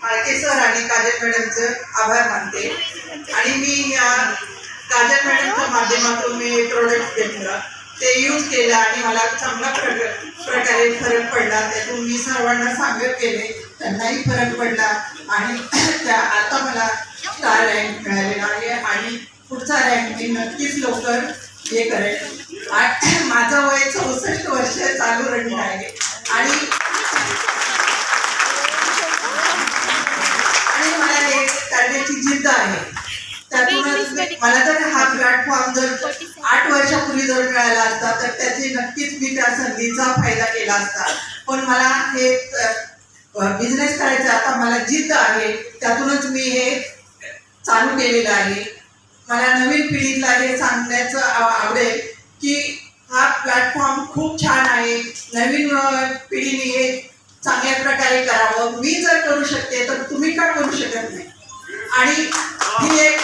मालके सर आणि काजल मॅडमचं आभार मानते। आणि मी या काजल मॅडमच्या माध्यमातून मी प्रोडक्ट घेतलं, ते यूज केलं आणि मला चांगला प्रकारे फरक पडला। त्यातून मी सर्वांना सांगत गेले, त्यांनाही फरक पडला आणि आता मला स्टार रँक मिळालेला आहे आणि पुढचा रँक मी नक्कीच लवकर हे करेल। माझं वय 64 वर्ष चालू रनिंग आहे आणि मला हे करण्याची जिद्द आहे। त्यातूनच मला जर हा प्लॅटफॉर्म जर 8 वर्षापूर्वी जर मिळाला असता तर त्याची नक्कीच मी त्या संधीचा फायदा केला असता। पण मला हे बिझनेस करायचा आता मला जिद्द आहे, त्यातूनच मी हे चालू केलेलं आहे। मला नवीन पिढीला हे सांगण्याचं आवडेल की हा प्लॅटफॉर्म खूप छान आहे, नवीन पिढीने हे चांगल्या प्रकारे करावं। मी जर करू शकते तर तुम्ही का करू शकत नाही? आणि ही एक